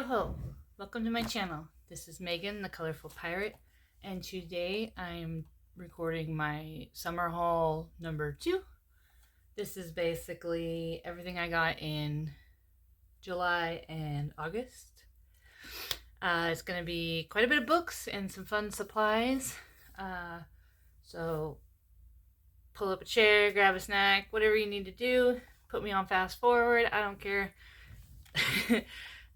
ho! Welcome to my channel. This is Megan, the Colorful Pirate, and today I am recording my summer haul number 2. This is basically everything I got in July and August. It's going to be quite a bit of books and some fun supplies. So pull up a chair, grab a snack, whatever you need to do. Put me on fast forward. I don't care.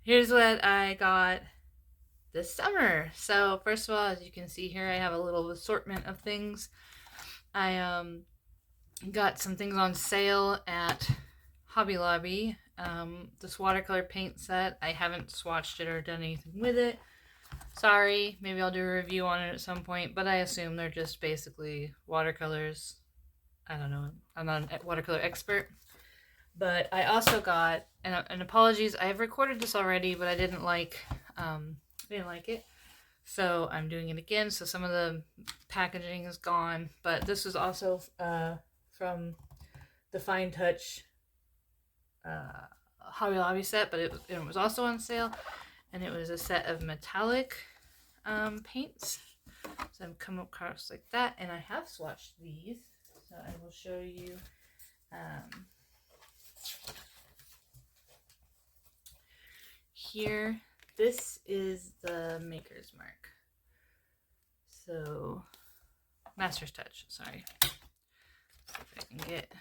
Here's what I got this summer. So first of all, as you can see here, I have a little assortment of things. I got some things on sale at Hobby Lobby. This watercolor paint set, I haven't swatched it or done anything with it. Sorry, maybe I'll do a review on it at some point, but I assume they're just basically watercolors. I don't know, I'm not a watercolor expert. But I also got, and apologies, I have recorded this already, but I didn't like it. So I'm doing it again. So some of the packaging is gone. But this was also from the Fine Touch Hobby Lobby set, but it was also on sale. And it was a set of metallic paints. So I've come across like that. And I have swatched these. So I will show you. Here, this is the Maker's Mark. So, Master's Touch, sorry. Let's see if I can get,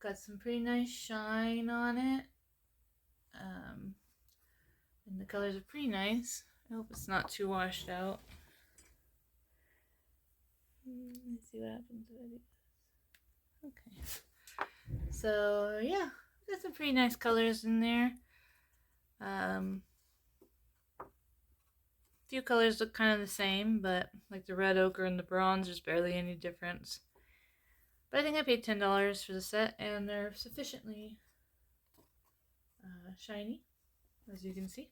got some pretty nice shine on it. And the colors are pretty nice. I hope it's not too washed out. Let's see what happens if I do this. Okay. So, yeah, got some pretty nice colors in there. Few colors look kind of the same, but like the red ochre and the bronze, there's barely any difference. But I think I paid $10 for the set, and they're sufficiently shiny, as you can see.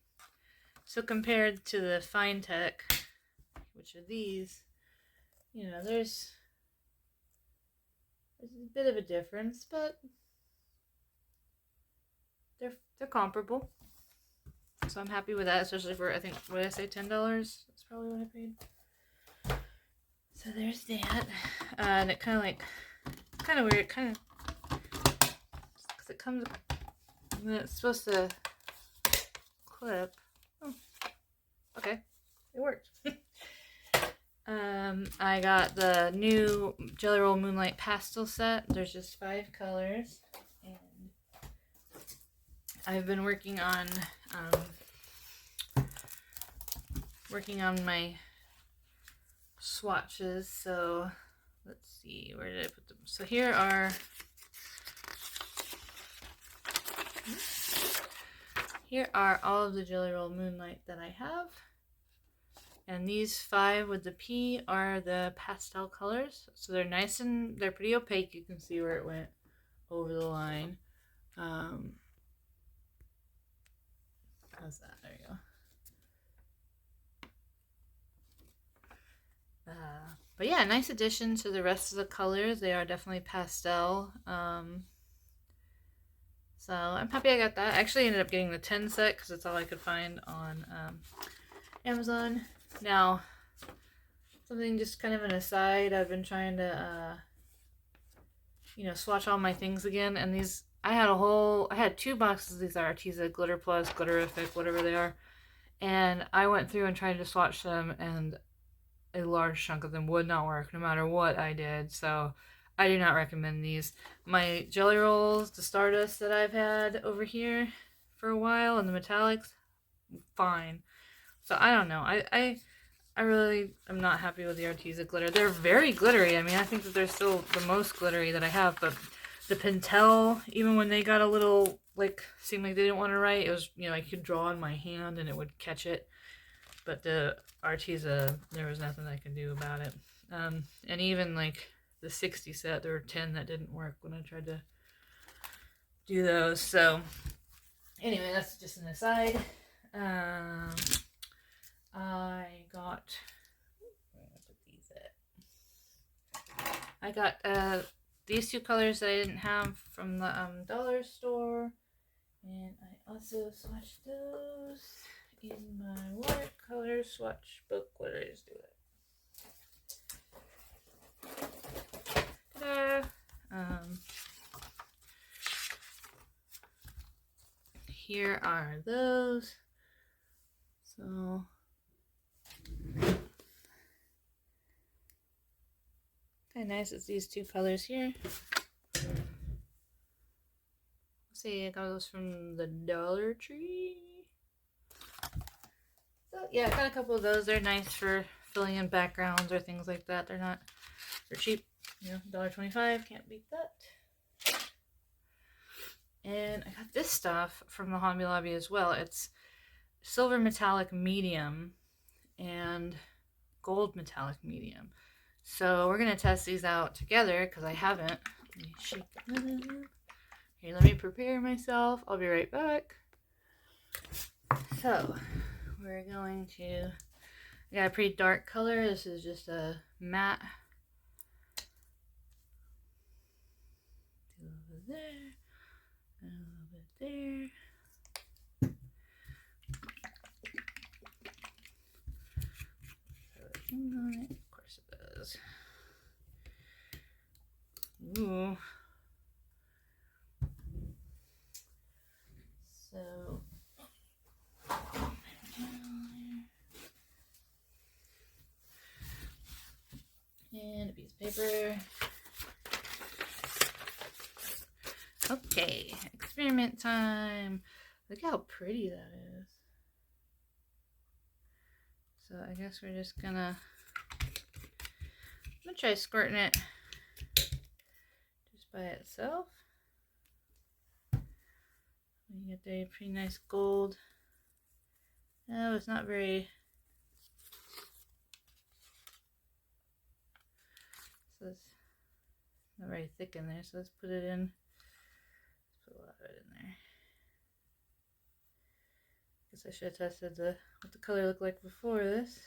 So compared to the Fine Tech, which are these, you know, there's a bit of a difference, but they're comparable. So I'm happy with that, especially for, I think, what did I say, $10? That's probably what I paid. So there's that. And it kind of weird, because it comes, and it's supposed to clip. Oh, okay, it worked. I got the new Jelly Roll Moonlight Pastel set. There's just 5 colors. And I've been working on my swatches. So let's see, where did I put them? So here are all of the Jelly Roll Moonlight that I have. And these 5 with the P are the pastel colors. So they're nice and they're pretty opaque. You can see where it went over the line. How's that? There you go. But yeah, nice addition to the rest of the colors. They are definitely pastel. So I'm happy I got that. I actually ended up getting the 10 set because it's all I could find on Amazon. Now, something just kind of an aside, I've been trying to, swatch all my things again. And these, I had 2 boxes of these Arteza Glitter Plus, Glitterific, whatever they are. And I went through and tried to swatch them, and a large chunk of them would not work no matter what I did. So I do not recommend these. My Jelly Rolls, the Stardust that I've had over here for a while, and the metallics, fine. So I don't know. I really am not happy with the Arteza glitter. They're very glittery. I mean, I think that they're still the most glittery that I have, but the Pentel, even when they got a little, seemed like they didn't want to write, it was, I could draw in my hand and it would catch it. But the Arteza, there was nothing I could do about it. And even the 60 set, there were 10 that didn't work when I tried to do those. So anyway, that's just an aside. I got, where did I put these at? I got these 2 colors that I didn't have from the dollar store, And I also swatched those in my watercolor swatch book. What did I just do it? Ta-da! Here are those. So kind of nice. It's these two colors here. Let's see, I got those from the Dollar Tree. So yeah, I got a couple of those. They're nice for filling in backgrounds or things like that. They're cheap. You know, $1.25, can't beat that. And I got this stuff from the Hobby Lobby as well. It's silver metallic medium and gold metallic medium. So we're gonna test these out together because I haven't. Let me shake it up. Here, let me prepare myself. I'll be right back. So we're going to. I got a pretty dark color. This is just a matte. A little bit there, and a little bit there. On it. Of course it does. Ooh. So and a piece of paper. Okay, experiment time. Look how pretty that is. So I guess we're just gonna. I'm gonna try squirting it just by itself. You get a pretty nice gold. Oh, it's not very. So it's not very thick in there. So let's put it in. Let's put a lot of it in there. Guess I should have tested what the color looked like before this.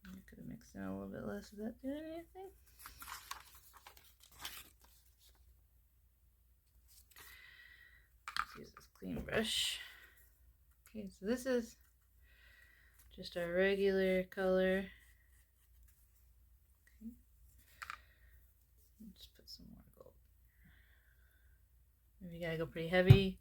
I could have mixed in a little bit less. Is that doing anything? Let's use this clean brush. Okay, so this is just a regular color. Okay. Just put some more gold. Maybe you gotta go pretty heavy.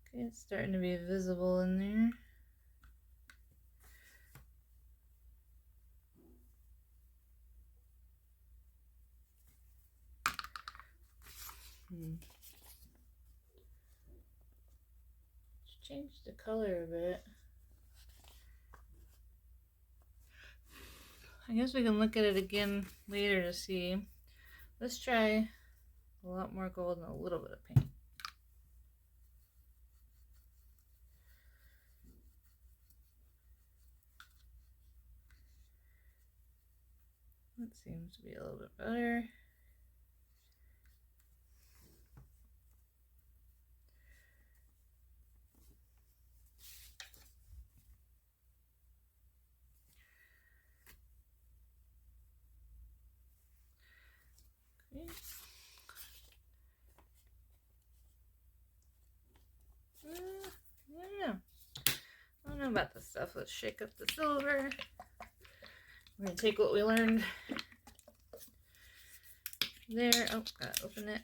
Okay, it's starting to be visible in there. Let's change the color a bit. I guess we can look at it again later to see. Let's try a lot more gold and a little bit of paint. That seems to be a little bit better. Okay. I don't know about this stuff. Let's shake up the silver. We're gonna take what we learned there. Oh, gotta open it.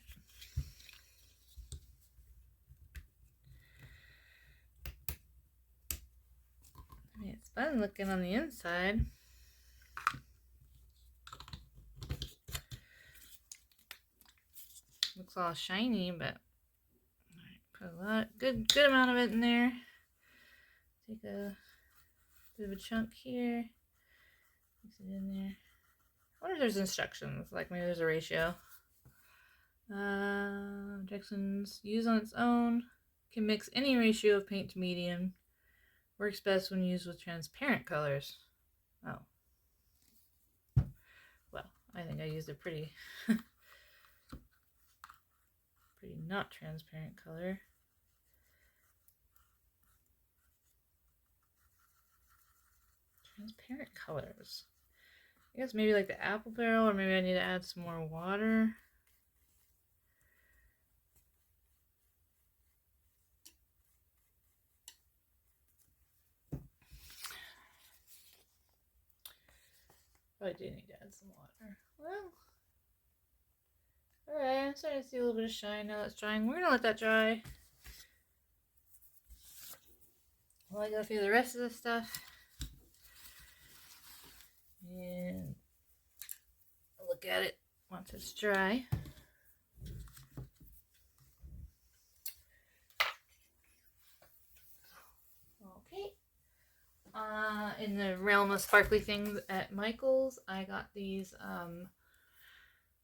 I mean, it's fun looking on the inside. Looks all shiny, but put a lot, good amount of it in there. Take a bit of a chunk here. Mix it in there. I wonder if there's instructions, like maybe there's a ratio. Instructions, use on its own. Can mix any ratio of paint to medium. Works best when used with transparent colors. Oh. Well, I think I used a pretty not transparent color. transparent colors. I guess maybe like the apple barrel, or maybe I need to add some more water. Probably do need to add some water. Well, alright, I'm starting to see a little bit of shine now that's drying. We're gonna let that dry while I go through the rest of the stuff. And look at it once it's dry. Okay. In the realm of sparkly things at Michael's, I got these,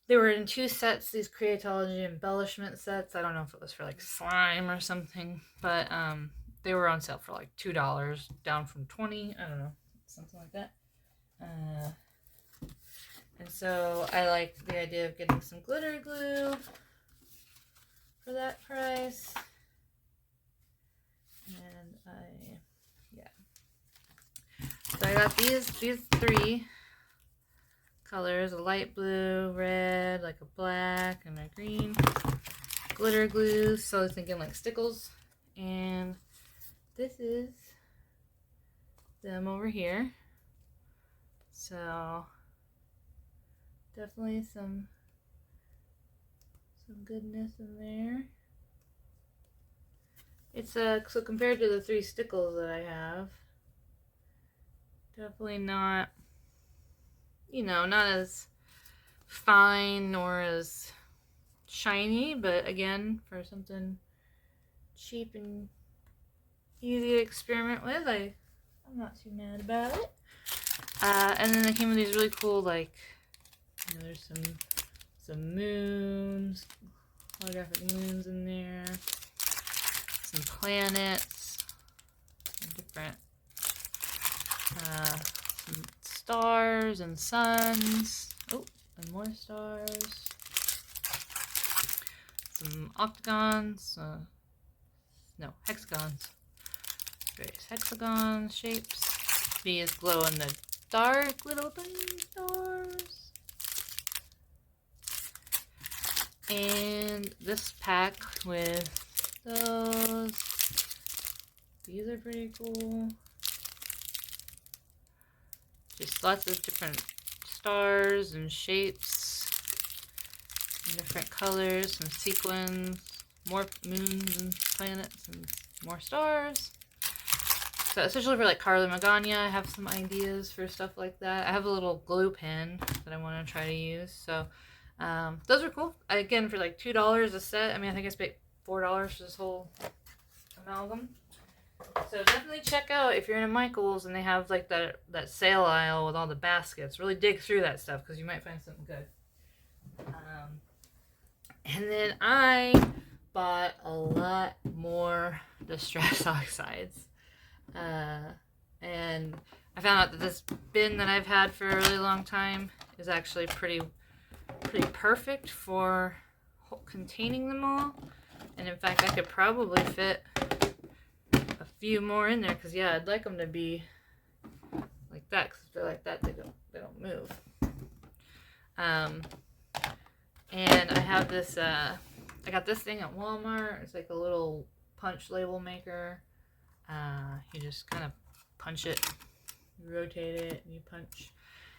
they were in 2 sets, these Creatology embellishment sets. I don't know if it was for like slime or something, but they were on sale for like $2, down from $20, I don't know, something like that. And so I liked the idea of getting some glitter glue for that price. And so I got these 3 colors, a light blue, red, like a black, and a green glitter glue. So I was thinking like stickles. And this is them over here. So definitely some goodness in there. It's so compared to the 3 stickles that I have, definitely not, you know, not as fine nor as shiny, but again, for something cheap and easy to experiment with, I'm not too mad about it. And then they came with these really cool, like, you know, there's some moons, holographic moons in there, some planets, some different some stars and suns. Oh, and more stars. Some octagons. No, hexagons. Various hexagon shapes. These glow in the dark little tiny stars. And this pack with those. These are pretty cool. Just lots of different stars and shapes, and different colors, some sequins, more moons and planets, and more stars. So especially for like Carly Magana, I have some ideas for stuff like that. I have a little glue pen that I want to try to use. So those are cool. Again, for like $2 a set. I mean, I think I paid $4 for this whole amalgam. So definitely check out if you're in a Michael's and they have like that sale aisle with all the baskets. Really dig through that stuff because you might find something good. And then I bought a lot more Distress Oxides. And I found out that this bin that I've had for a really long time is actually pretty perfect for containing them all. And in fact, I could probably fit a few more in there because yeah, I'd like them to be like that because if they're like that, they don't move. And I have this. I got this thing at Walmart. It's like a little punch label maker. You just kind of punch it, you rotate it, and you punch.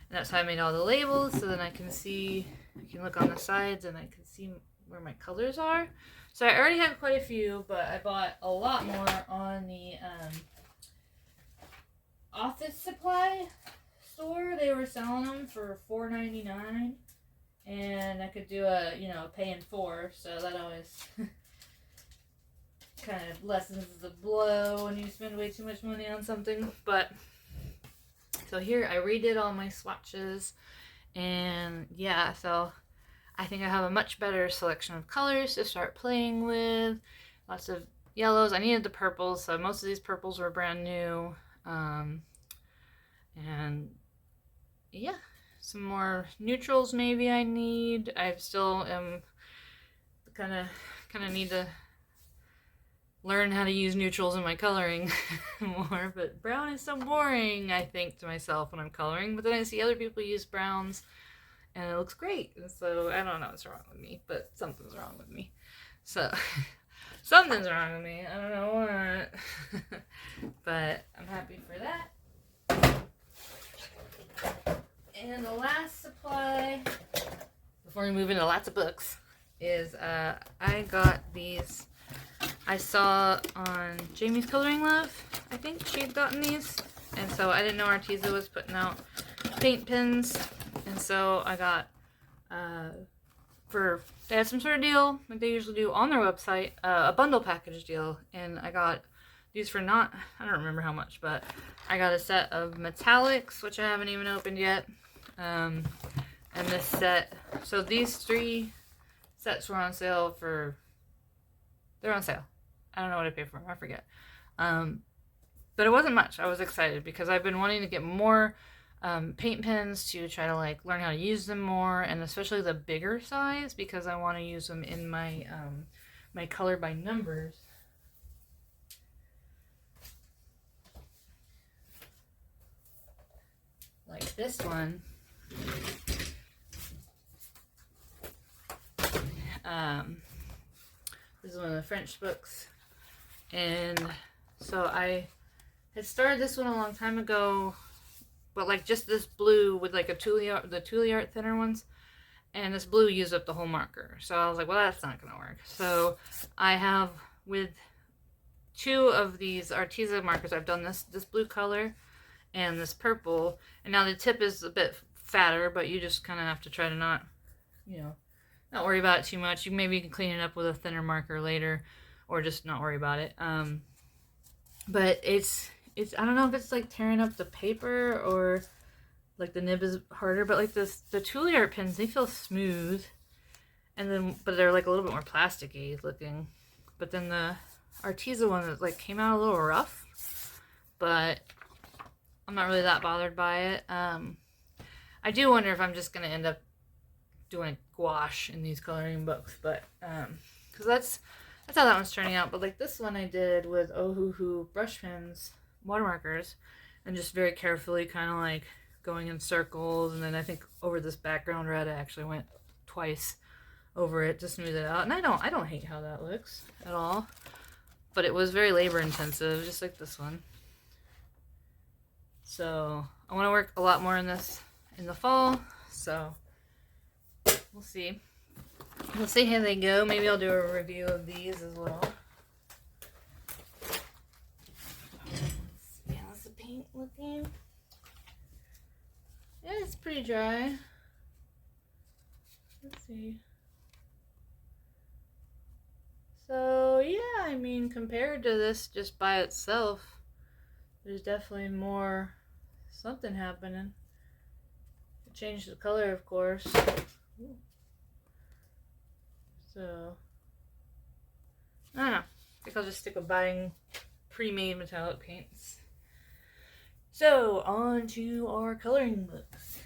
And that's how I made all the labels, so then I can see, I can look on the sides and I can see where my colors are. So I already have quite a few, but I bought a lot more on the office supply store. They were selling them for $4.99, and I could do a, pay in 4, so that always kind of lessens the blow when you spend way too much money on something. But so here I redid all my swatches, and yeah, so I think I have a much better selection of colors to start playing with. Lots of yellows. I needed the purples, so most of these purples were brand new. And yeah, some more neutrals maybe I need. I still am kind of need to learn how to use neutrals in my coloring more, but brown is so boring, I think to myself when I'm coloring, but then I see other people use browns and it looks great, and so I don't know what's wrong with me, but something's wrong with me. So something's wrong with me, I don't know what. But I'm happy for that. And the last supply before we move into lots of books is I got these. I saw on Jamie's Coloring Love, I think she had gotten these, and so I didn't know Arteza was putting out paint pens, and so I got they had some sort of deal like they usually do on their website, a bundle package deal, and I got these for I don't remember how much, but I got a set of metallics, which I haven't even opened yet, and this set, so these 3 sets were on sale they're on sale. I don't know what I paid for them, I forget. But it wasn't much. I was excited because I've been wanting to get more paint pens to try to like learn how to use them more, and especially the bigger size because I want to use them in my my color by numbers. Like this one. This is one of the French books, and so I had started this one a long time ago, but like just this blue with like the Tule Art thinner ones, and this blue used up the whole marker. So I was like, well, that's not gonna work. So I have, with 2 of these Arteza markers, I've done this blue color and this purple, and now the tip is a bit fatter, but you just kind of have to try to not, not worry about it too much. You maybe can clean it up with a thinner marker later, or just not worry about it. But it's I don't know if it's like tearing up the paper or like the nib is harder, but like the Tule Art pens, they feel smooth, and then but they're like a little bit more plasticky looking. But then the Arteza one that like came out a little rough, but I'm not really that bothered by it. I do wonder if I'm just gonna end up doing gouache in these coloring books, but because that's how that one's turning out. But like this one I did with Ohuhu brush pens, water markers, and just very carefully kind of like going in circles, and then I think over this background red I actually went twice over it to smooth it out, and I don't hate how that looks at all, but it was very labor intensive, just like this one. So I want to work a lot more in this in the fall, so we'll see. We'll see how they go. Maybe I'll do a review of these as well. Yeah, how's the paint looking? Yeah, it's pretty dry. Let's see. So yeah, I mean, compared to this just by itself, there's definitely more something happening. It changed the color, of course. Ooh. So I don't know. I think I'll just stick with buying pre-made metallic paints. So on to our coloring books.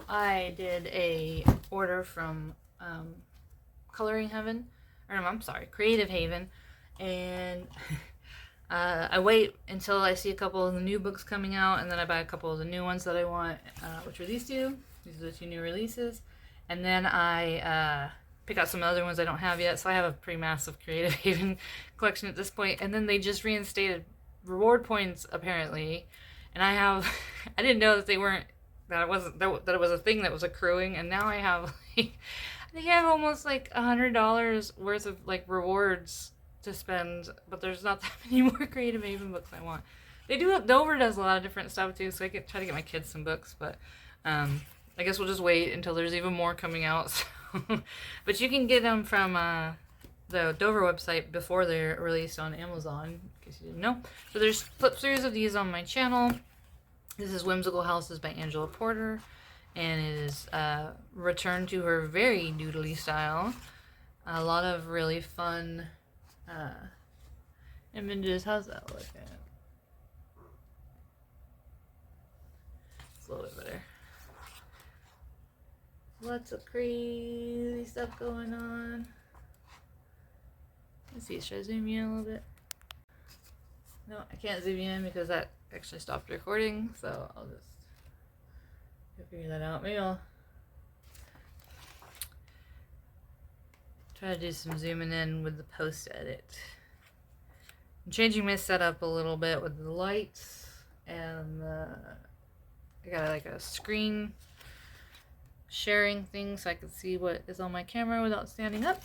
I did a order from Coloring Heaven, or no, I'm sorry, Creative Haven, and I wait until I see a couple of the new books coming out, and then I buy a couple of the new ones that I want, which are these 2. These are the 2 new releases. And then I pick out some other ones I don't have yet. So I have a pretty massive Creative Haven collection at this point. And then they just reinstated reward points, apparently. And I didn't know that they weren't, that it was a thing that was accruing. And now I have, like, I think I have almost like $100 worth of like rewards to spend. But there's not that many more Creative Haven books I want. Dover does a lot of different stuff too. So I could try to get my kids some books. But, I guess we'll just wait until there's even more coming out. So. But you can get them from the Dover website before they're released on Amazon, in case you didn't know. So there's flip throughs of these on my channel. This is Whimsical Houses by Angela Porter, and it is returned to her very doodly style. A lot of really fun images. How's that looking? It's a little bit better. Lots of crazy stuff going on. Let's see, should I zoom you in a little bit? No, I can't zoom you in because that actually stopped recording, so I'll just figure that out. Maybe I'll try to do some zooming in with the post edit. I'm changing my setup a little bit with the lights and I got like a screen sharing thing so I can see what is on my camera without standing up.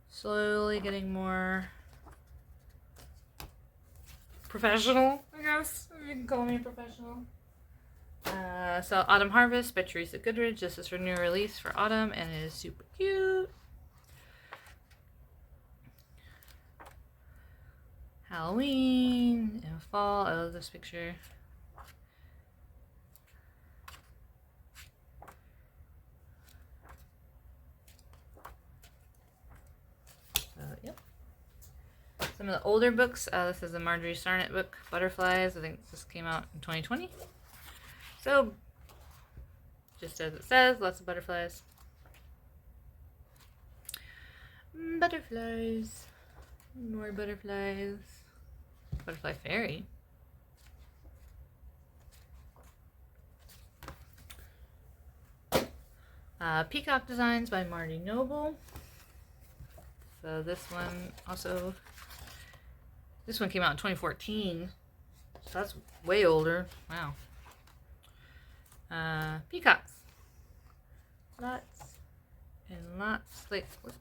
Slowly getting more professional, I guess. You can call me professional. So Autumn Harvest by Teresa Goodridge. This is her new release for autumn and it is super cute. Halloween and fall. I love this picture. Yep. Some of the older books. This is a Marjorie Sarnett book, Butterflies. I think this came out in 2020. So, just as it says, lots of butterflies. Butterflies. More butterflies. Butterfly Fairy. Peacock Designs by Marty Noble. So this one also, this one came out in 2014. So that's way older. Wow. Peacocks. Lots and lots. Like, look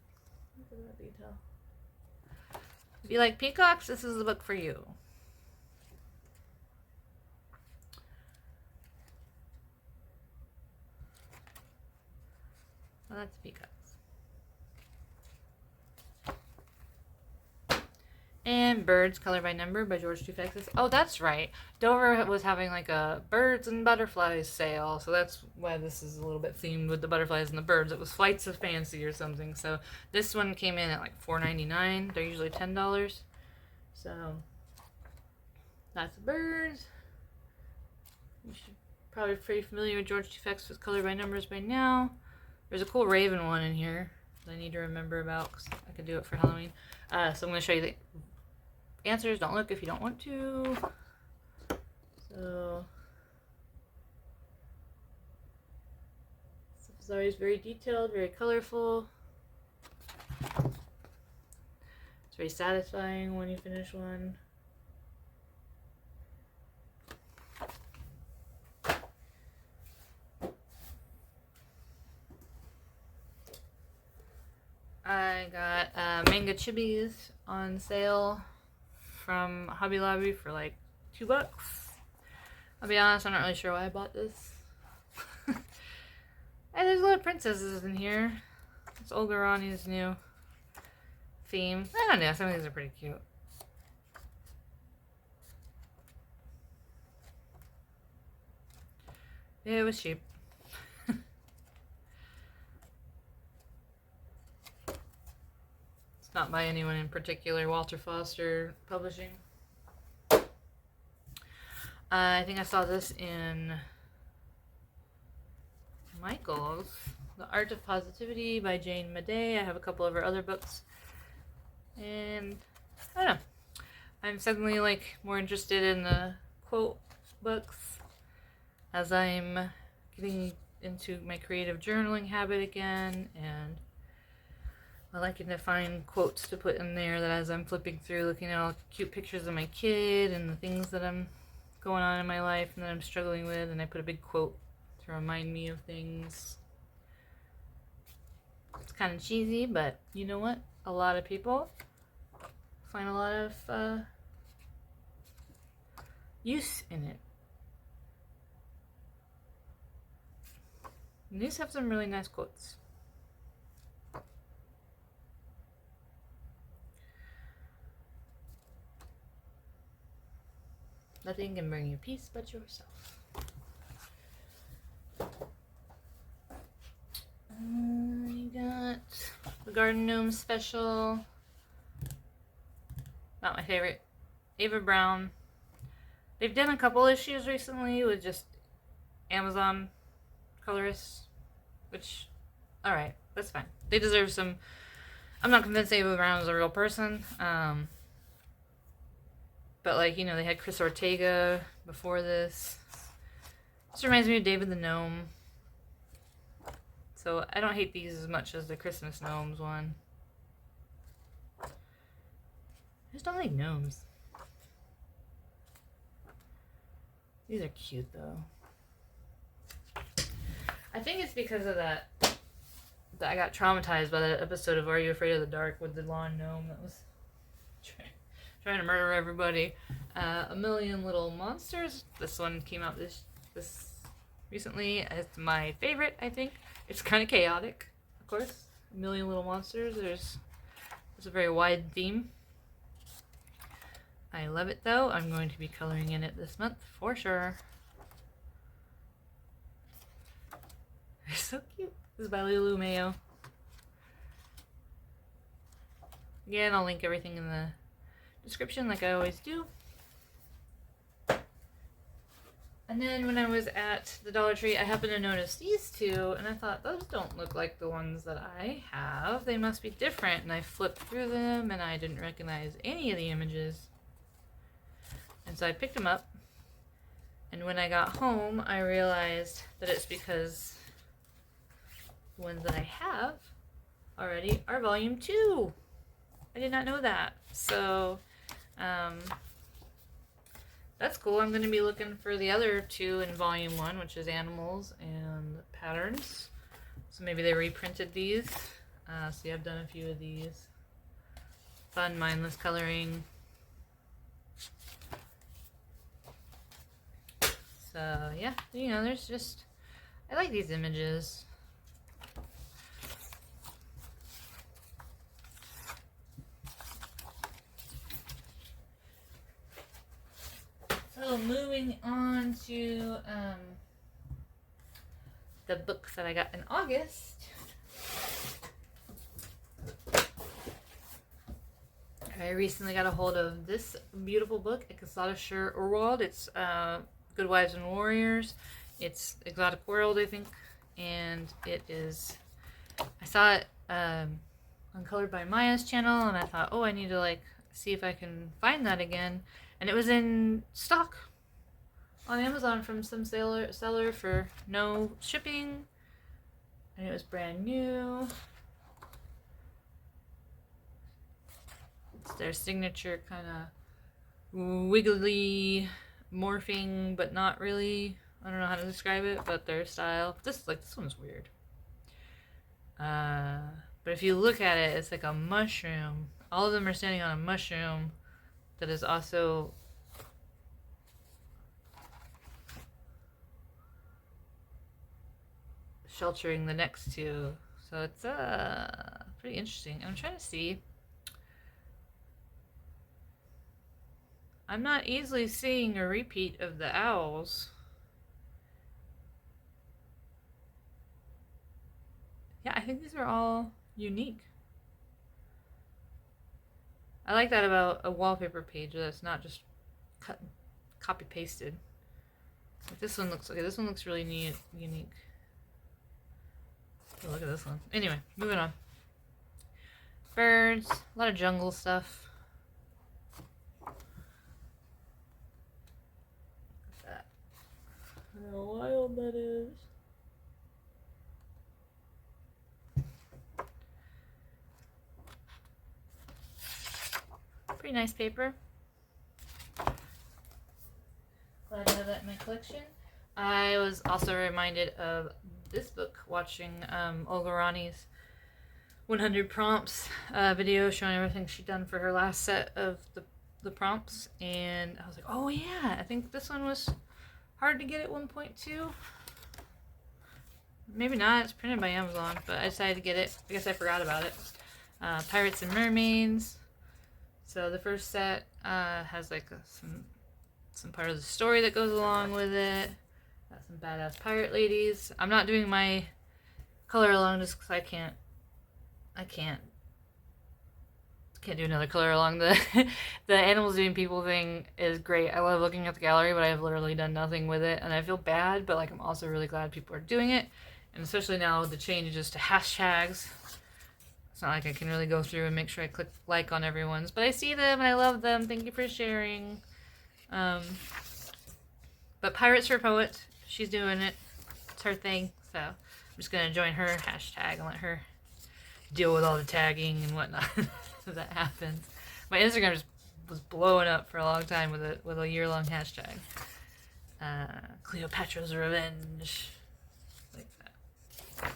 at that detail. If you like peacocks, this is the book for you. Well, that's peacocks. And Birds, Color by Number by George Tufexis. Oh, that's right. Dover was having like a birds and butterflies sale. So that's why this is a little bit themed with the butterflies and the birds. It was Flights of Fancy or something. So this one came in at like $4.99. They're usually $10. So lots of birds. You should probably be pretty familiar with George Tufexis' Color by Numbers by now. There's a cool raven one in here that I need to remember about because I could do it for Halloween. So I'm going to show you the answers. Don't look if you don't want to. So stuff is always very detailed, very colorful. It's very satisfying when you finish one. I got manga chibis on sale from Hobby Lobby for like $2. I'll be honest, I'm not really sure why I bought this. And there's a lot of princesses in here. It's Olga Rani's new theme. I don't know, some of these are pretty cute. Yeah, it was cheap. Not by anyone in particular. Walter Foster Publishing. I think I saw this in Michael's. The Art of Positivity by Jane Madej. I have a couple of her other books. And I don't know. I'm suddenly like more interested in the quote books as I'm getting into my creative journaling habit again, and I like to find quotes to put in there that as I'm flipping through, looking at all cute pictures of my kid and the things that I'm going on in my life and that I'm struggling with, and I put a big quote to remind me of things. It's kind of cheesy, but you know what? A lot of people find a lot of use in it. And these have some really nice quotes. Nothing can bring you peace but yourself. You got the Garden Gnome Special. Not my favorite. Ava Brown. They've done a couple issues recently with just Amazon colorists, which, alright, that's fine. They deserve some I'm not convinced Ava Brown is a real person. But like, you know, they had Chris Ortega before this. This reminds me of David the Gnome. So I don't hate these as much as the Christmas Gnomes one. I just don't like gnomes. These are cute though. I think it's because of that I got traumatized by that episode of Are You Afraid of the Dark with the lawn gnome that was trying to murder everybody. A Million Little Monsters. This one came out this recently. It's my favorite, I think. It's kind of chaotic, of course. A Million Little Monsters. There's a very wide theme. I love it though. I'm going to be coloring in it this month for sure. They're so cute. This is by Lulu Mayo. Again, I'll link everything in the description like I always do. And then when I was at the Dollar Tree, I happened to notice these two, and I thought, those don't look like the ones that I have. They must be different. And I flipped through them, and I didn't recognize any of the images. And so I picked them up. And when I got home, I realized that it's because the ones that I have already are volume 2. I did not know that. So, that's cool. I'm going to be looking for the other 2 in volume 1, which is animals and patterns. So maybe they reprinted these. See, I've done a few of these. Fun, mindless coloring. So, yeah, you know, there's just... I like these images. So moving on to the books that I got in August. I recently got a hold of this beautiful book, Cottagecore Creepy. It's Good Wives and Warriors. It's Exotic World, I think, and it is. I saw it uncolored by Maya's channel, and I thought, oh, I need to like see if I can find that again. And it was in stock on Amazon from some seller for no shipping. And it was brand new. It's their signature kind of wiggly morphing, but not really. I don't know how to describe it, but their style. This one's weird. But if you look at it, it's like a mushroom. All of them are standing on a mushroom that is also sheltering the next 2. So it's pretty interesting. I'm trying to see. I'm not easily seeing a repeat of the owls. Yeah, I think these are all unique. I like that about a wallpaper page that's not just cut, copy pasted. Like this one looks okay. This one looks really neat, unique. Oh, look at this one. Anyway, moving on. Birds, a lot of jungle stuff. Look at that. How wild that is. Pretty nice paper. Glad to have that in my collection. I was also reminded of this book watching Olga Rani's 100 prompts video showing everything she'd done for her last set of the prompts, and I was like, oh yeah, I think this one was hard to get at 1.2. Maybe not, it's printed by Amazon, but I decided to get it. I guess I forgot about it. Pirates and Mermaids. So the first set has like some part of the story that goes along with it. Got some badass pirate ladies. I'm not doing my color along just because I can't do another color along. The animals doing people thing is great. I love looking at the gallery, but I've literally done nothing with it, and I feel bad, but like I'm also really glad people are doing it, and especially now with the changes to hashtags. It's not like I can really go through and make sure I click like on everyone's, but I see them and I love them. Thank you for sharing. But Pirates for Poet, she's doing it. It's her thing. So I'm just going to join her hashtag and let her deal with all the tagging and whatnot that happens. My Instagram just was blowing up for a long time with a year-long hashtag. Cleopatra's Revenge. Like that.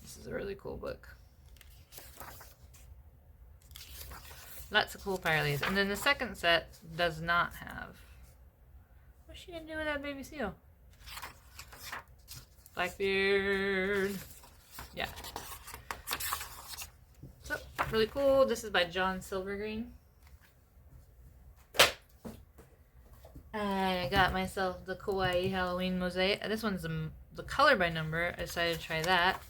This is a really cool book. Lots of cool pirate. And then the second set does not have. What's she gonna do with that baby seal? Blackbeard. Yeah. So, really cool. This is by John Silvergreen. I got myself the Kawaii Halloween Mosaic. This one's the color by number. I decided to try that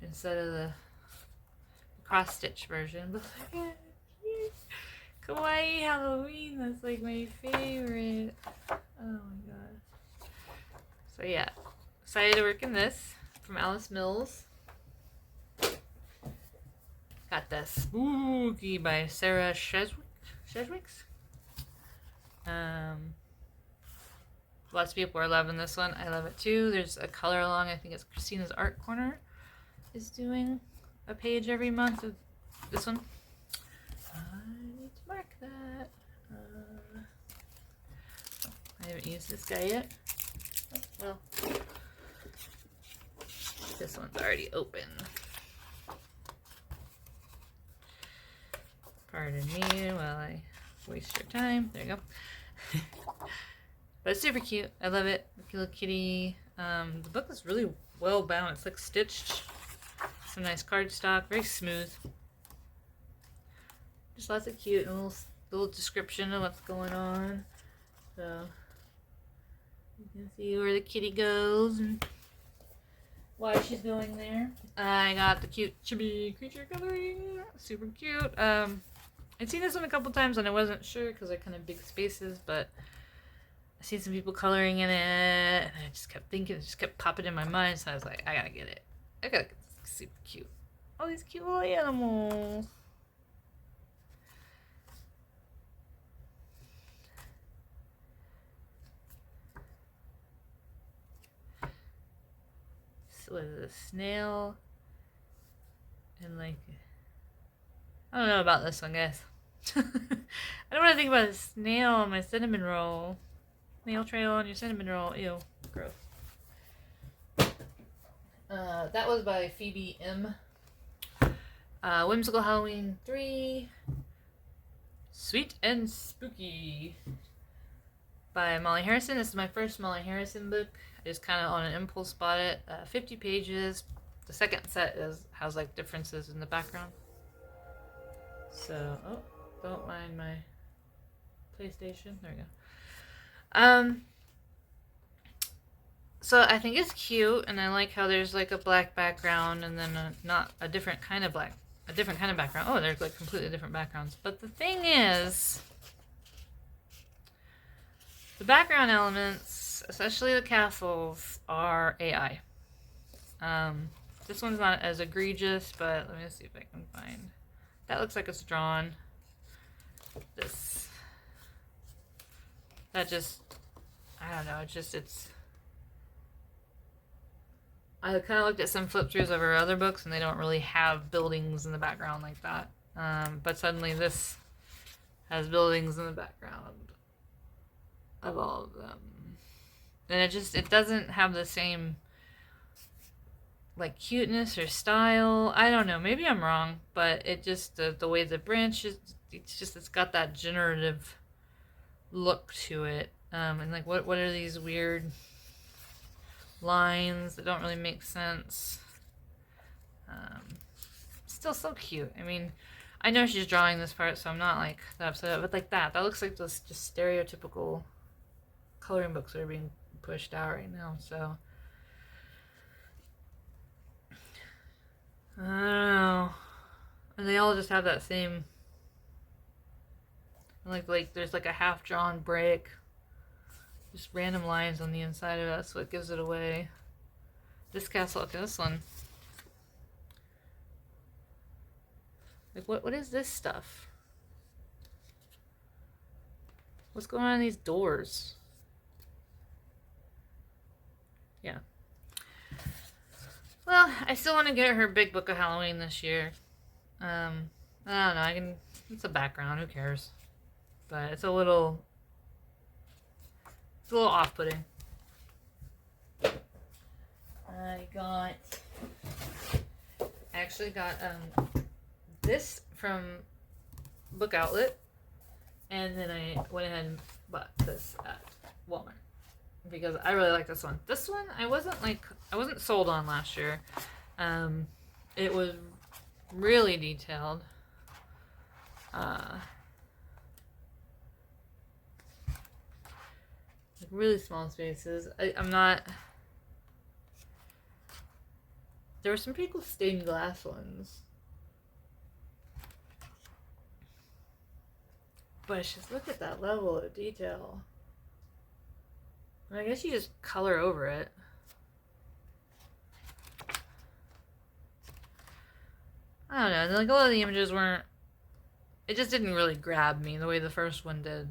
instead of the cross stitch version. But Kawaii Halloween, that's like my favorite. Oh my god. So yeah, excited to work in this from Alice Mills. Got the Spooky by Sarah Sheswicks. Lots of people are loving this one. I love it too. There's a color along. I think it's Christina's Art Corner is doing a page every month of this one. I need to mark that. I haven't used this guy yet. Oh, well, this one's already open. Pardon me while I waste your time. There you go. But it's super cute. I love it. Little kitty. The book is really well bound. It's like stitched. Some nice cardstock. Very smooth. Just lots of cute and a little description of what's going on. So you can see where the kitty goes and why she's going there. I got the cute chibi creature coloring. Super cute. I'd seen this one a couple times and I wasn't sure because they're kind of big spaces, but I seen some people coloring in it and I just kept thinking, it just kept popping in my mind, so I was like, I gotta get it. I gotta get this. Super cute. All these cute little animals. So what is it, a snail? And like, I don't know about this one, guys. I don't want to think about a snail on my cinnamon roll. Snail trail on your cinnamon roll. Ew. Gross. That was by Phoebe M. Whimsical Halloween 3. Sweet and Spooky by Molly Harrison. This is my first Molly Harrison book. I just kind of on an impulse bought it. 50 pages. The second set has like differences in the background. So, oh, don't mind my PlayStation. There we go. So I think it's cute, and I like how there's like a black background, and then a different kind of background. Oh, there's like completely different backgrounds. But the thing is, the background elements, especially the castles, are AI. This one's not as egregious, but let me see if I can find. That looks like it's drawn. That just, I don't know, I kind of looked at some flip throughs of her other books and they don't really have buildings in the background like that. But suddenly this has buildings in the background of all of them. And it doesn't have the same like cuteness or style. I don't know, maybe I'm wrong, but it just, the way the branches, it's got that generative look to it. And like what are these weird lines that don't really make sense? Still so cute. I mean, I know she's drawing this part, so I'm not like that upset, but like that looks like those just stereotypical coloring books that are being pushed out right now. So I don't know. And they all just have that same, like there's like a half drawn break. just random lines on the inside of it. That's what gives it away. This castle, okay, this one. Like, what is this stuff? What's going on in these doors? Yeah. Well, I still want to get her Big Book of Halloween this year. I don't know, it's a background, who cares? But it's a little off-putting. I actually got this from Book Outlet, and then I went ahead and bought this at Walmart because I really like this one. This one I wasn't sold on last year. It was really detailed. Really small spaces. I'm not. There were some pretty cool stained glass ones. But it's just, look at that level of detail. I guess you just color over it. I don't know. Like, a lot of the images weren't. It just didn't really grab me the way the first one did.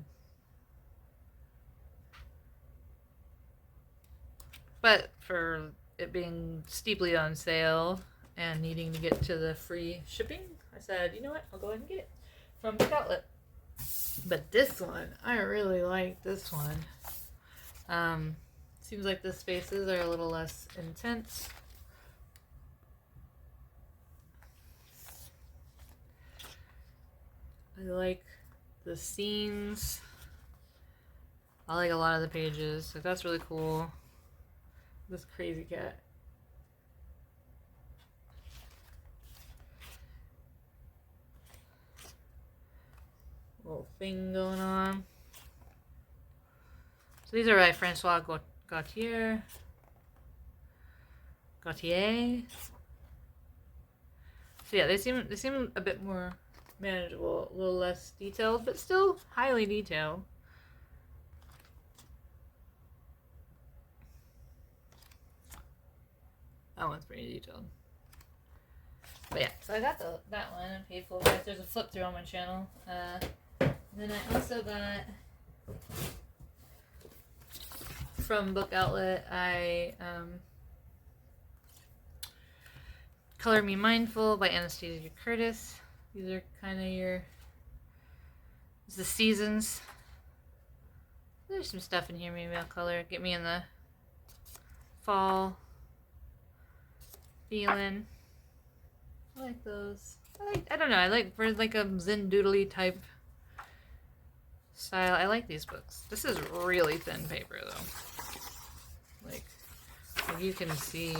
But for it being steeply on sale and needing to get to the free shipping, I said, you know what? I'll go ahead and get it from Book Outlet. But this one, I really like this one. Seems like the spaces are a little less intense. I like the scenes. I like a lot of the pages. Like, that's really cool. This crazy cat. Little thing going on. So these are by Francois Gautier. So yeah, they seem a bit more manageable, a little less detailed, but still highly detailed. That one's pretty detailed. But yeah, so I got that one. I paid full price. There's a flip through on my channel. Then I also got from Book Outlet. I Color Me Mindful by Anastasia Curtis. These are kind of it's the seasons. There's some stuff in here. Maybe I'll color. Get me in the fall feeling. I like those. I don't know. I like for like a Zen doodly type style. I like these books. This is really thin paper though. Like you can see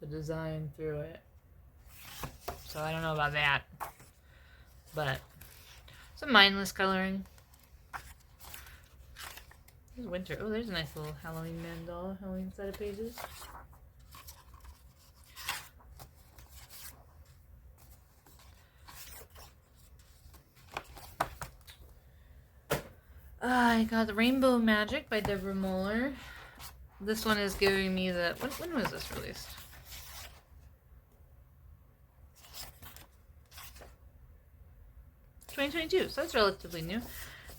the design through it. So I don't know about that. But some mindless coloring. This is winter. Oh, there's a nice little Halloween mandala. Halloween set of pages. I got the Rainbow Magic by Deborah Moeller. This one is giving me the... When was this released? '22, so that's relatively new.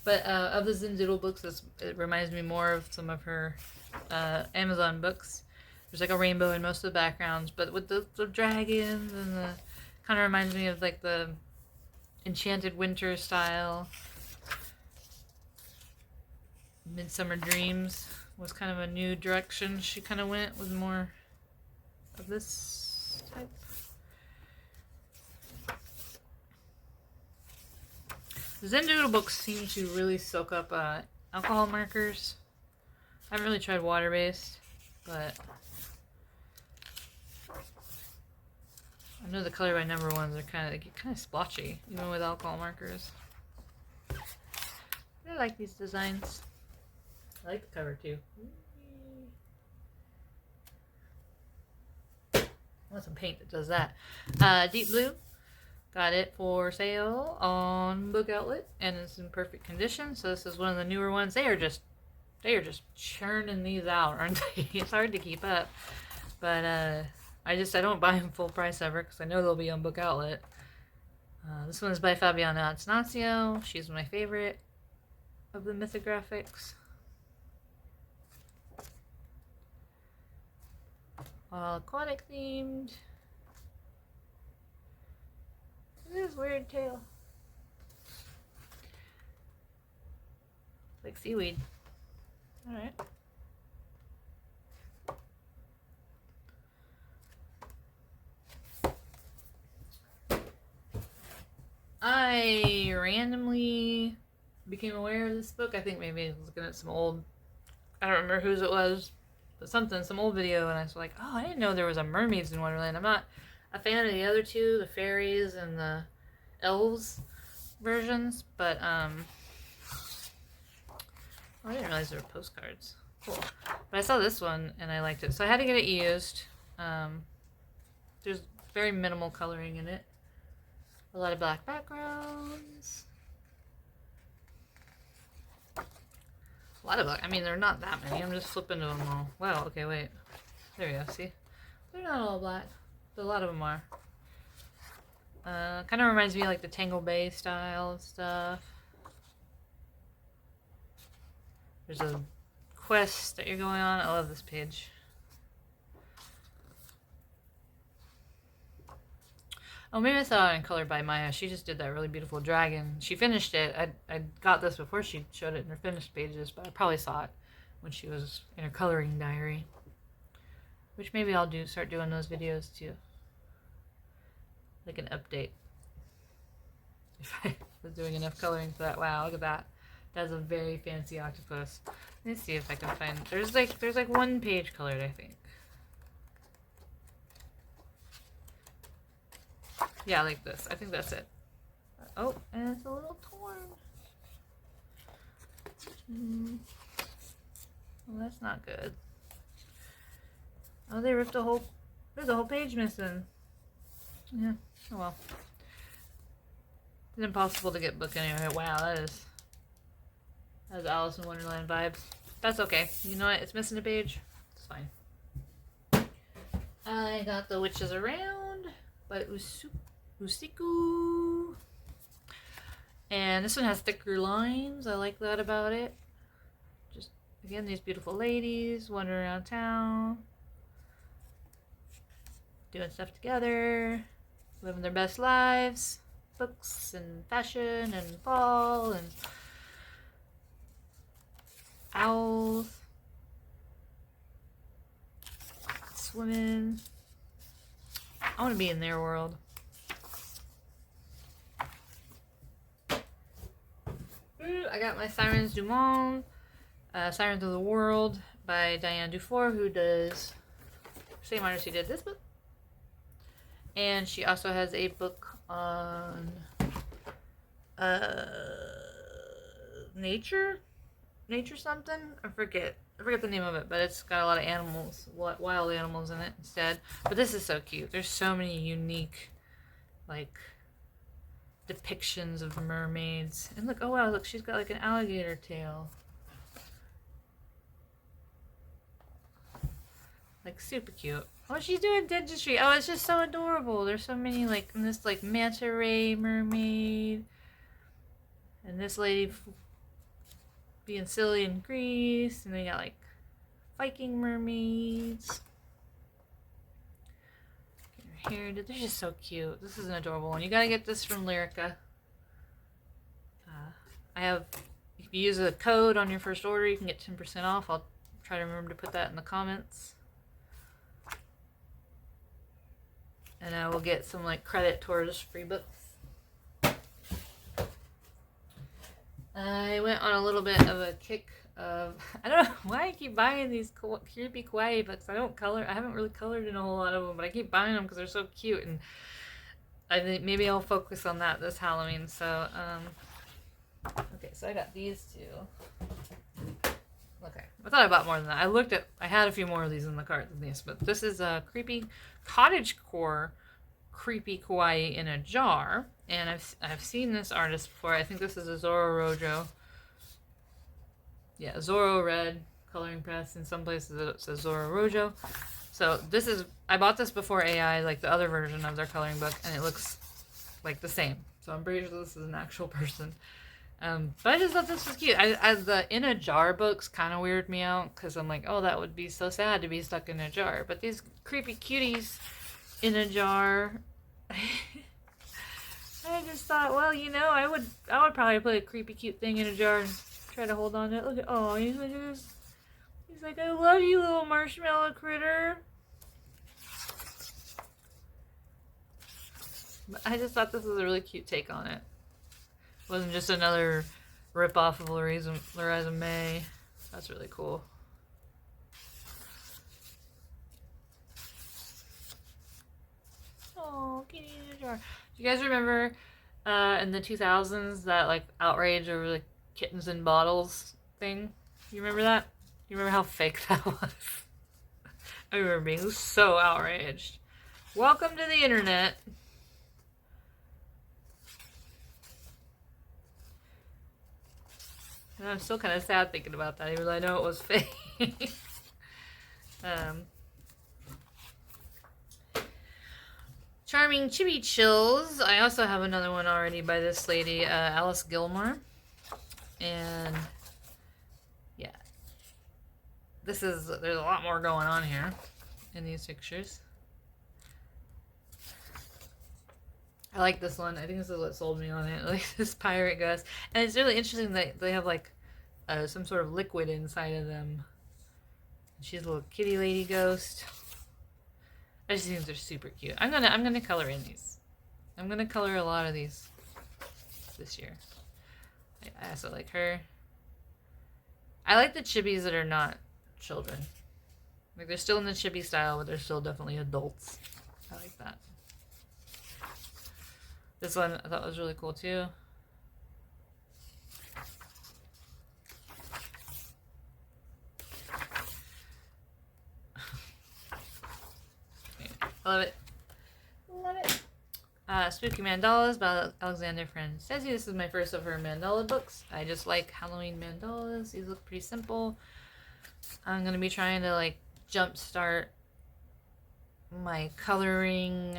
But of the Zen Doodle books, it reminds me more of some of her Amazon books. There's like a rainbow in most of the backgrounds, but with the dragons and the... Kind of reminds me of like the Enchanted Winter style. Midsummer Dreams was kind of a new direction she kind of went with more of this type. The Zen Doodle books seem to really soak up alcohol markers. I haven't really tried water-based, but I know the color by number ones are kind of splotchy, even with alcohol markers. I like these designs. I like the cover too. I want some paint that does that. Deep Blue. Got it for sale on Book Outlet, and it's in perfect condition. So this is one of the newer ones. They They are just churning these out, aren't they? It's hard to keep up. But I don't buy them full price ever because I know they'll be on Book Outlet. This one is by Fabiana Attanasio. She's my favorite of the mythographics. All aquatic themed. Look at this weird tail. Like seaweed. Alright. I randomly became aware of this book. I think maybe I was looking at some old, I don't remember whose it was, but some old video, and I was like, oh, I didn't know there was a Mermaids in Wonderland. I'm not a fan of the other two, the fairies and the elves versions, but oh, I didn't realize there were postcards. Cool. But I saw this one and I liked it, so I had to get it used. There's very minimal coloring in it. A lot of black backgrounds. A lot of black. I mean, they're not that many. I'm just flipping to them all. Wow, okay, wait. There you go, see? They're not all black, but a lot of them are. Kind of reminds me of like the Tangle Bay style of stuff. There's a quest that you're going on. I love this page. Oh, maybe I saw it in Colored by Maya. She just did that really beautiful dragon. She finished it. I got this before she showed it in her finished pages, but I probably saw it when she was in her coloring diary. Which maybe I'll start doing those videos too. Like an update. If I was doing enough coloring for that. Wow, look at that. That's a very fancy octopus. Let's see if I can find. There's like one page colored, I think. Yeah, like this. I think that's it. Oh, and it's a little torn. Well, that's not good. Oh, they ripped a whole. There's a whole page missing. Yeah. Oh well. It's impossible to get book anyway. Wow, that is Alice in Wonderland vibes. That's okay. You know what? It's missing a page. It's fine. I got The Witches Around by Usiku. And this one has thicker lines. I like that about it. Just, again, these beautiful ladies wandering around town. Doing stuff together. Living their best lives. Books and fashion and fall and owls. Swimming. I want to be in their world. I got my Sirens du Monde, Sirens of the World by Diane Dufour, who does same artist who did this book. And she also has a book on nature something. I forget the name of it, but it's got a lot of animals, wild animals in it instead. But this is so cute. There's so many unique, like, depictions of mermaids. And look, oh wow, look, she's got like an alligator tail. Like, super cute. Oh, she's doing dentistry. Oh, it's just so adorable. There's so many, like, in this, like, manta ray mermaid. And this lady being silly in Greece. And then you got, like, Viking mermaids. Her hair, they're just so cute. This is an adorable one. You gotta get this from Lyrica. If you use a code on your first order, you can get 10% off. I'll try to remember to put that in the comments. And I will get some like credit towards free books. I went on a little bit of a kick of, I don't know why I keep buying these creepy kawaii books. I haven't really colored in a whole lot of them, but I keep buying them because they're so cute, and I think maybe I'll focus on that this Halloween. So, okay, so I got these two. Okay, I thought I bought more than that. I had a few more of these in the cart than these, but this is a creepy Cottagecore Creepy Kawaii in a jar, and I've seen this artist before. I think this is Azora Rojo. Yeah, Zorro Red coloring press. In some places it says Zorro Rojo. So this is, I bought this before AI, like the other version of their coloring book, and it looks like the same. So I'm pretty sure this is an actual person. But I just thought this was cute. The in a jar books kind of weird me out because I'm like, oh, that would be so sad to be stuck in a jar. But these creepy cuties in a jar, I just thought, well, you know, I would probably put a creepy cute thing in a jar and try to hold on to it. Look at, oh, he's like this. He's like, I love you, little marshmallow critter. But I just thought this was a really cute take on it. It wasn't just another rip-off of Louisa May. That's really cool. Oh, kitty in a jar. Do you guys remember in the 2000s that like outrage over the kittens in bottles thing? You remember that? You remember how fake that was? I remember being so outraged. Welcome to the internet. And I'm still kind of sad thinking about that, even though I know it was fake. Charming Chibi Chills. I also have another one already by this lady, Alice Gilmore. And yeah, there's a lot more going on here in these pictures. I like this one. I think this is what sold me on it. Like this pirate ghost. And it's really interesting that they have like some sort of liquid inside of them. She's a little kitty lady ghost. I just think they're super cute. I'm gonna color in these. I'm gonna color a lot of these this year. I also like her. I like the chibis that are not children. Like they're still in the chibi style, but they're still definitely adults. I like that. This one I thought was really cool too. I love it. Love it. Spooky Mandalas by Alexander Francesi. This is my first of her mandala books. I just like Halloween mandalas. These look pretty simple. I'm going to be trying to like jumpstart my coloring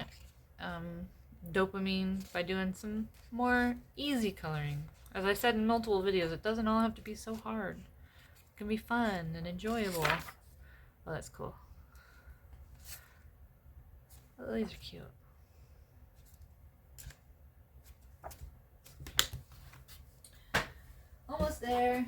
dopamine by doing some more easy coloring. As I said in multiple videos, it doesn't all have to be so hard. It can be fun and enjoyable. Oh, that's cool. Oh, these are cute. Almost there.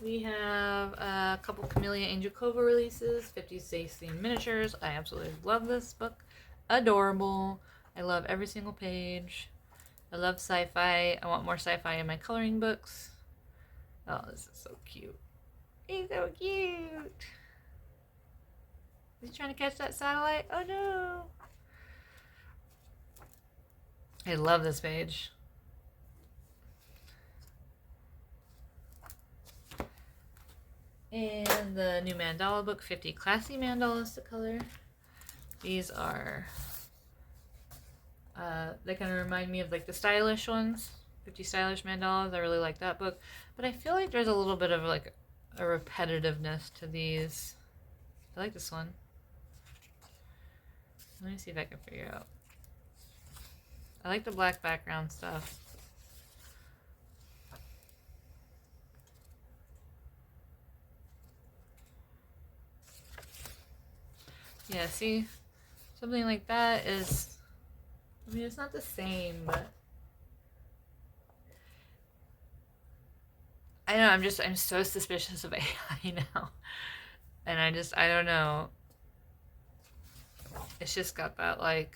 We have a couple Camellia Angel Cova releases, 50 Stays themed miniatures. I absolutely love this book. Adorable. I love every single page. I love sci-fi. I want more sci-fi in my coloring books. Oh, this is so cute. He's so cute. Is he trying to catch that satellite? Oh no. I love this page. And the new mandala book, 50 classy mandalas to color. These are, they kind of remind me of like the stylish ones, 50 stylish mandalas. I really like that book. But I feel like there's a little bit of like a repetitiveness to these. I like this one. Let me see if I can figure out. I like the black background stuff. Yeah, see, something like that is, I mean, it's not the same, but I know, I'm so suspicious of AI now. And I don't know. It's just got that, like,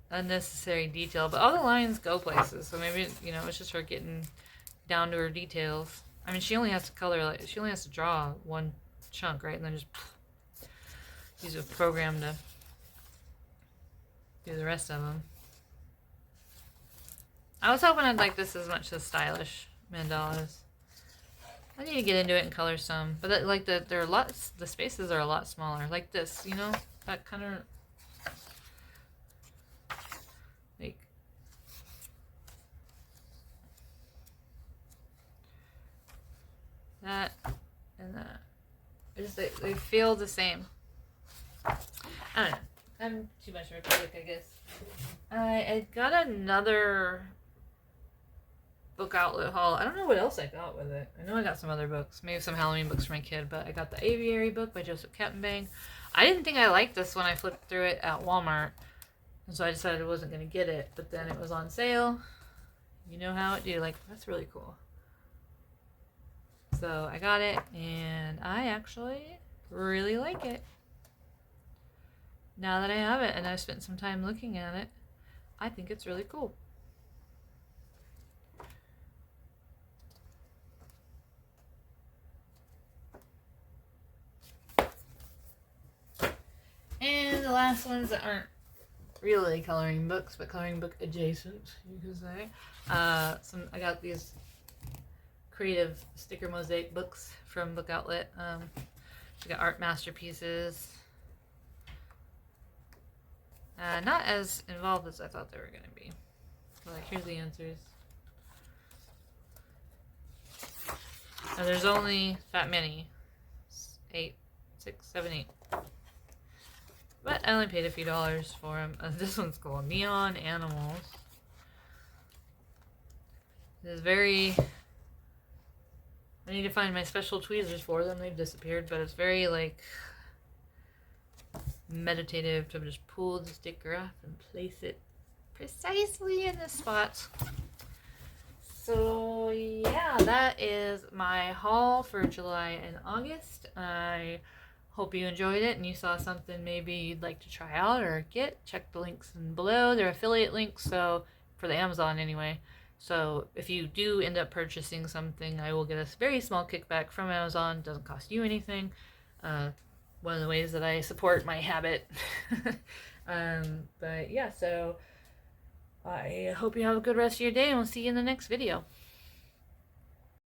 unnecessary detail. But all the lines go places, so maybe, you know, it's just her getting down to her details. I mean, she only has to color, like, she only has to draw one chunk, right? And then just use a program to do the rest of them. I was hoping I'd like this as much as stylish mandalas. I need to get into it and color some, but that, like they're a lot. The spaces are a lot smaller, like this. You know, that kind of like. That and that. They feel the same. I don't know. I'm too much of a critic, I guess. I got another book outlet haul. I don't know what else I got with it. I know I got some other books. Maybe some Halloween books for my kid, but I got the Aviary book by Joseph Kettenbang. I didn't think I liked this when I flipped through it at Walmart. And so I decided I wasn't going to get it. But then it was on sale. You know how it do. Like, that's really cool. So I got it, and I actually really like it. Now that I have it, and I've spent some time looking at it, I think it's really cool. And the last ones that aren't really coloring books, but coloring book adjacent, you could say. I got these creative sticker mosaic books from Book Outlet. We got art masterpieces. Not as involved as I thought they were going to be. Like, here's the answers. And there's only that many. 8, 6, 7, 8. But I only paid a few dollars for them. This one's cool. Neon Animals. This is very... I need to find my special tweezers for them. They've disappeared, but it's very, like, meditative to just pull the sticker off and place it precisely in the spot. So, yeah, that is my haul for July and August. I hope you enjoyed it and you saw something maybe you'd like to try out or get. Check the links below. They're affiliate links, so for the Amazon anyway. So if you do end up purchasing something, I will get a very small kickback from Amazon. It doesn't cost you anything. One of the ways that I support my habit. But yeah, so I hope you have a good rest of your day, and we'll see you in the next video.